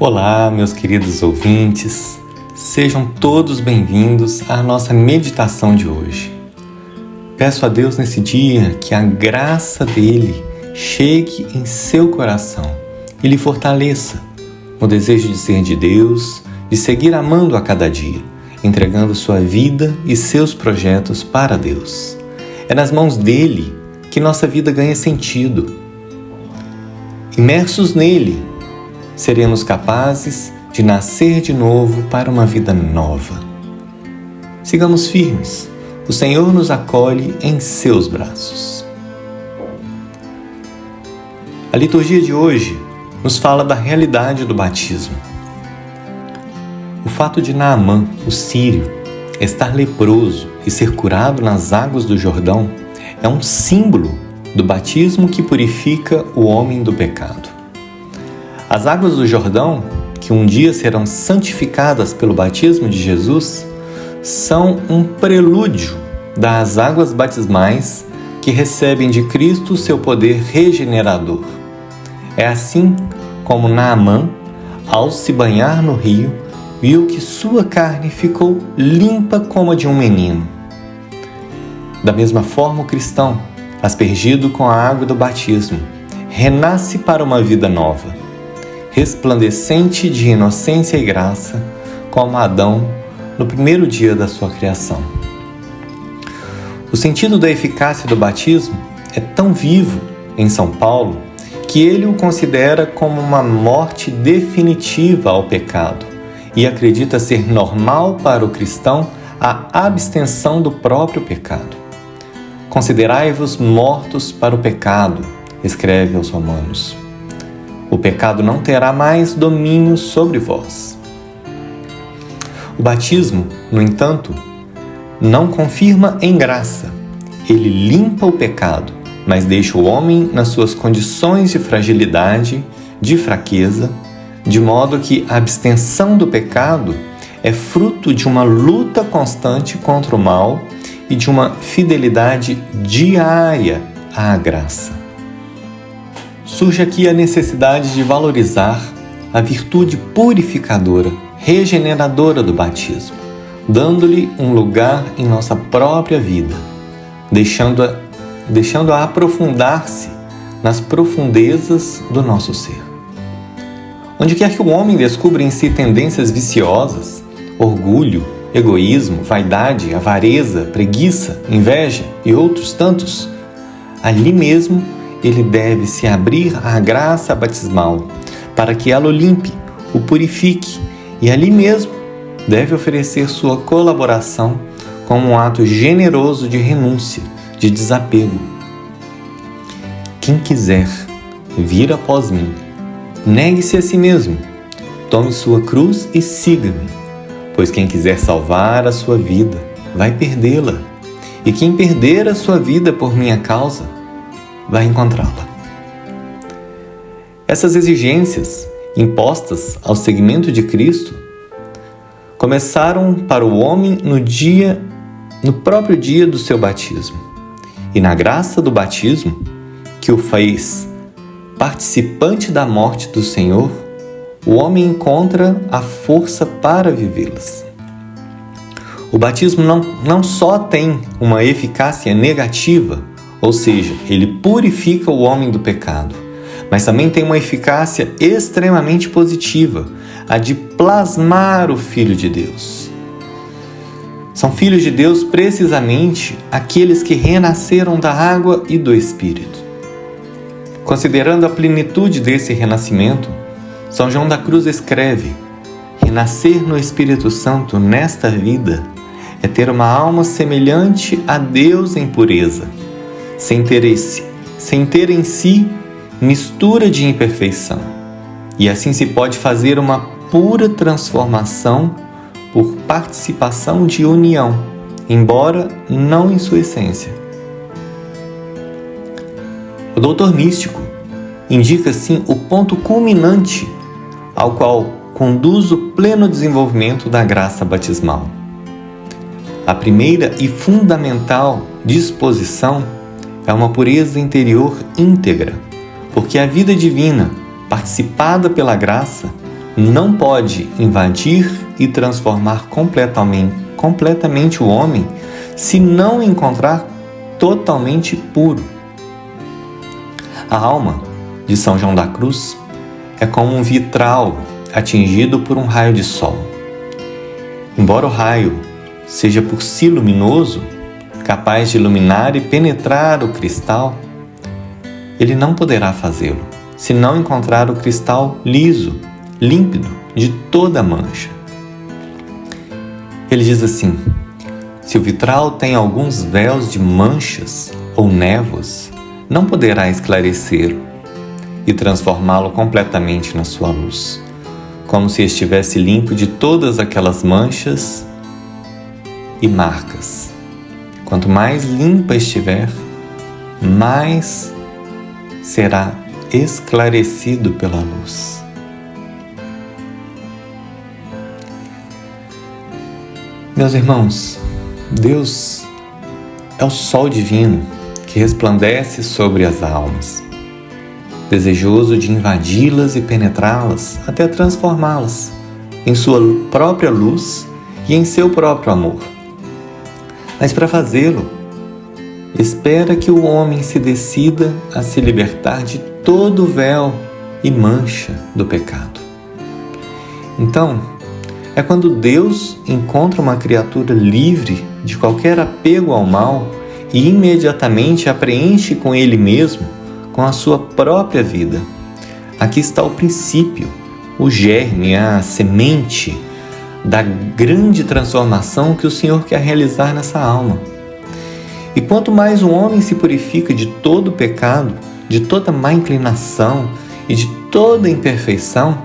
Olá, meus queridos ouvintes, sejam todos bem-vindos à nossa meditação de hoje. Peço a Deus nesse dia que a graça dele chegue em seu coração e lhe fortaleça no desejo de ser de Deus, de seguir amando a cada dia, entregando sua vida e seus projetos para Deus. É nas mãos dele que nossa vida ganha sentido. Imersos nele, seremos capazes de nascer de novo para uma vida nova. Sigamos firmes. O Senhor nos acolhe em seus braços. A liturgia de hoje nos fala da realidade do batismo. O fato de Naamã, o sírio, estar leproso e ser curado nas águas do Jordão é um símbolo do batismo que purifica o homem do pecado. As águas do Jordão, que um dia serão santificadas pelo batismo de Jesus, são um prelúdio das águas batismais que recebem de Cristo seu poder regenerador. É assim como Naamã, ao se banhar no rio, viu que sua carne ficou limpa como a de um menino. Da mesma forma, o cristão, aspergido com a água do batismo, renasce para uma vida nova, resplandecente de inocência e graça, como Adão no primeiro dia da sua criação. O sentido da eficácia do batismo é tão vivo em São Paulo que ele o considera como uma morte definitiva ao pecado e acredita ser normal para o cristão a abstenção do próprio pecado. Considerai-vos mortos para o pecado, escreve aos Romanos. O pecado não terá mais domínio sobre vós. O batismo, no entanto, não confirma em graça. Ele limpa o pecado, mas deixa o homem nas suas condições de fragilidade, de fraqueza, de modo que a abstenção do pecado é fruto de uma luta constante contra o mal e de uma fidelidade diária à graça. Surge aqui a necessidade de valorizar a virtude purificadora, regeneradora do batismo, dando-lhe um lugar em nossa própria vida, deixando-a aprofundar-se nas profundezas do nosso ser. Onde quer que o homem descubra em si tendências viciosas, orgulho, egoísmo, vaidade, avareza, preguiça, inveja e outros tantos, ali mesmo ele deve se abrir à graça batismal, para que ela o limpe, o purifique, e ali mesmo deve oferecer sua colaboração como um ato generoso de renúncia, de desapego. Quem quiser vir após mim, negue-se a si mesmo, tome sua cruz e siga-me, pois quem quiser salvar a sua vida, vai perdê-la, e quem perder a sua vida por minha causa, vai encontrá-la. Essas exigências impostas ao seguimento de Cristo começaram para o homem no próprio dia do seu batismo. E na graça do batismo, que o fez participante da morte do Senhor, o homem encontra a força para vivê-las. O batismo não só tem uma eficácia negativa, ou seja, ele purifica o homem do pecado, mas também tem uma eficácia extremamente positiva, a de plasmar o Filho de Deus. São filhos de Deus precisamente aqueles que renasceram da água e do Espírito. Considerando a plenitude desse renascimento, São João da Cruz escreve: renascer no Espírito Santo nesta vida é ter uma alma semelhante a Deus em pureza, sem ter em si mistura de imperfeição. E assim se pode fazer uma pura transformação por participação de união, embora não em sua essência. O doutor místico indica assim o ponto culminante ao qual conduz o pleno desenvolvimento da graça batismal. A primeira e fundamental disposição é uma pureza interior íntegra, porque a vida divina, participada pela graça, não pode invadir e transformar completamente o homem se não encontrar totalmente puro. A alma de São João da Cruz é como um vitral atingido por um raio de sol. Embora o raio seja por si luminoso, capaz de iluminar e penetrar o cristal, ele não poderá fazê-lo se não encontrar o cristal liso, límpido, de toda mancha. Ele diz assim: se o vitral tem alguns véus de manchas ou névoas, não poderá esclarecê-lo e transformá-lo completamente na sua luz, como se estivesse limpo de todas aquelas manchas e marcas. Quanto mais limpa estiver, mais será esclarecido pela luz. Meus irmãos, Deus é o sol divino que resplandece sobre as almas, desejoso de invadi-las e penetrá-las até transformá-las em sua própria luz e em seu próprio amor. Mas para fazê-lo, espera que o homem se decida a se libertar de todo o véu e mancha do pecado. Então, é quando Deus encontra uma criatura livre de qualquer apego ao mal e imediatamente a preenche com Ele mesmo, com a sua própria vida. Aqui está o princípio, o germe, a semente da grande transformação que o Senhor quer realizar nessa alma. E quanto mais um homem se purifica de todo o pecado, de toda má inclinação e de toda imperfeição,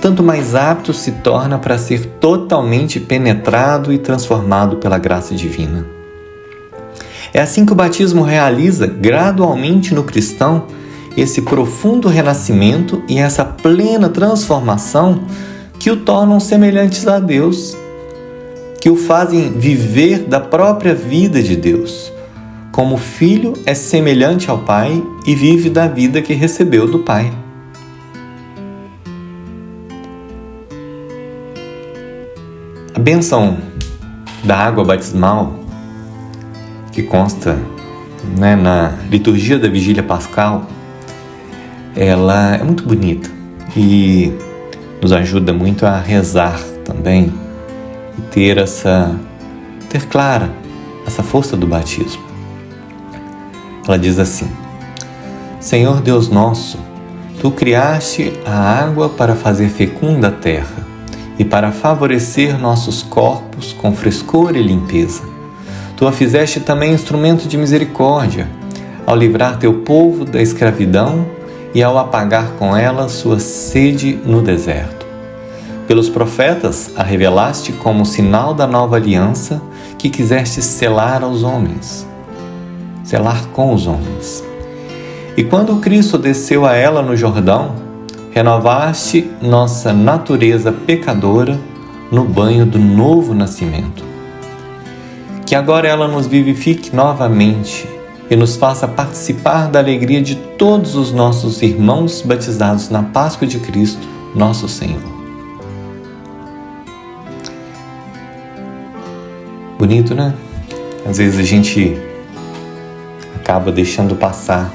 tanto mais apto se torna para ser totalmente penetrado e transformado pela graça divina. É assim que o batismo realiza gradualmente no cristão esse profundo renascimento e essa plena transformação que o tornam semelhantes a Deus, que o fazem viver da própria vida de Deus, como o Filho é semelhante ao Pai e vive da vida que recebeu do Pai. A bênção da água batismal, que consta na liturgia da Vigília Pascal, ela é muito bonita e nos ajuda muito a rezar também e ter clara essa força do batismo. Ela diz assim: Senhor Deus nosso, Tu criaste a água para fazer fecunda a terra e para favorecer nossos corpos com frescor e limpeza. Tu a fizeste também instrumento de misericórdia, ao livrar Teu povo da escravidão e ao apagar com ela sua sede no deserto. Pelos profetas a revelaste como sinal da nova aliança que quiseste selar aos homens, selar com os homens. E quando Cristo desceu a ela no Jordão, renovaste nossa natureza pecadora no banho do novo nascimento. Que agora ela nos vivifique novamente e nos faça participar da alegria de todos os nossos irmãos batizados na Páscoa de Cristo, nosso Senhor. Bonito, né? Às vezes a gente acaba deixando passar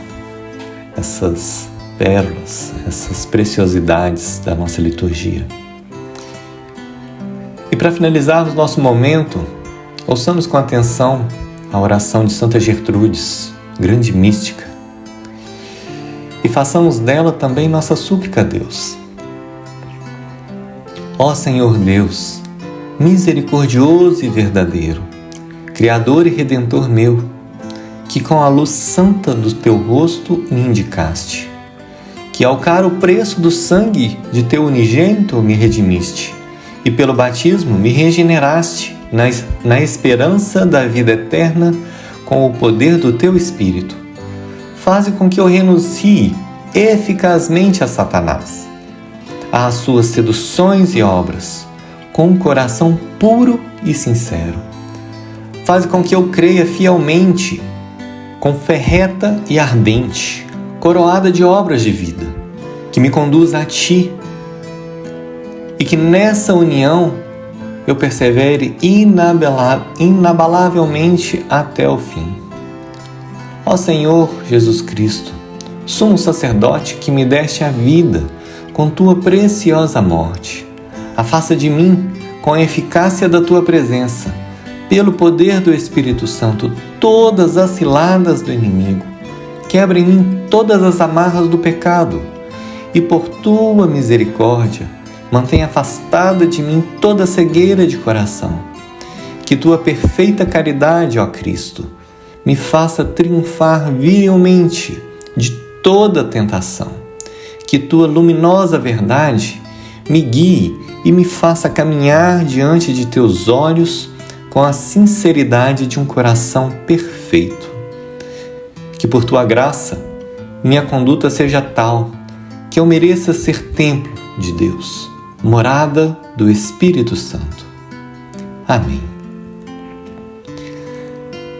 essas pérolas, essas preciosidades da nossa liturgia. E para finalizarmos nosso momento, ouçamos com atenção a oração de Santa Gertrudes, grande mística, e façamos dela também nossa súplica a Deus. Ó Senhor Deus, misericordioso e verdadeiro, Criador e Redentor meu, que com a luz santa do Teu rosto me indicaste, que ao caro preço do sangue de Teu unigênito me redimiste, e pelo batismo me regeneraste na esperança da vida eterna com o poder do Teu Espírito. Faze com que eu renuncie eficazmente a Satanás, às suas seduções e obras, com um coração puro e sincero. Faze com que eu creia fielmente, com fé reta e ardente, coroada de obras de vida, que me conduza a Ti, e que nessa união eu persevere inabalavelmente até o fim. Ó Senhor Jesus Cristo, sumo sacerdote que me deste a vida com tua preciosa morte, afasta de mim, com a eficácia da tua presença, pelo poder do Espírito Santo, todas as ciladas do inimigo. Quebra em mim todas as amarras do pecado e, por tua misericórdia, mantém afastada de mim toda cegueira de coração. Que tua perfeita caridade, ó Cristo, me faça triunfar virilmente de toda tentação. Que tua luminosa verdade me guie e me faça caminhar diante de teus olhos com a sinceridade de um coração perfeito. Que por tua graça minha conduta seja tal que eu mereça ser templo de Deus, morada do Espírito Santo. Amém.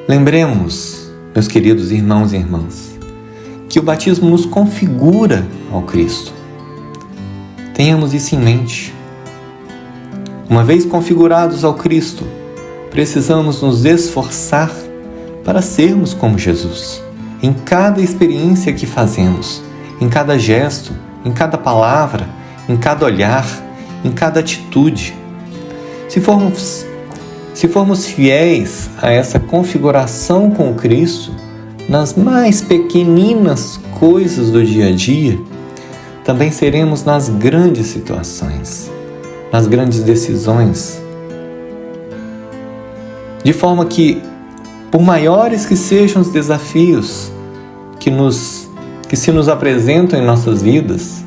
Lembremos, meus queridos irmãos e irmãs, que o batismo nos configura ao Cristo. Tenhamos isso em mente. Uma vez configurados ao Cristo, precisamos nos esforçar para sermos como Jesus, em cada experiência que fazemos, em cada gesto, em cada palavra, em cada olhar, em cada atitude. Se formos fiéis a essa configuração com o Cristo, nas mais pequeninas coisas do dia a dia, também seremos nas grandes situações, nas grandes decisões, de forma que, por maiores que sejam os desafios que se nos apresentam em nossas vidas,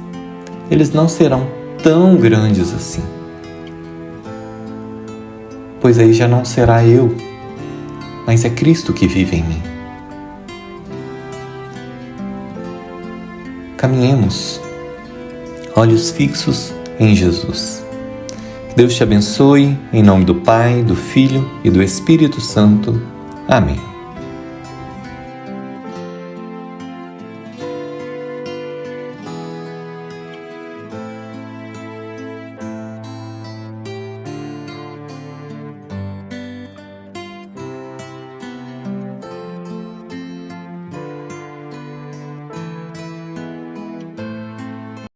eles não serão tão grandes assim. Pois aí já não será eu, mas é Cristo que vive em mim. Caminhemos, olhos fixos em Jesus. Que Deus te abençoe, em nome do Pai, do Filho e do Espírito Santo. Amém.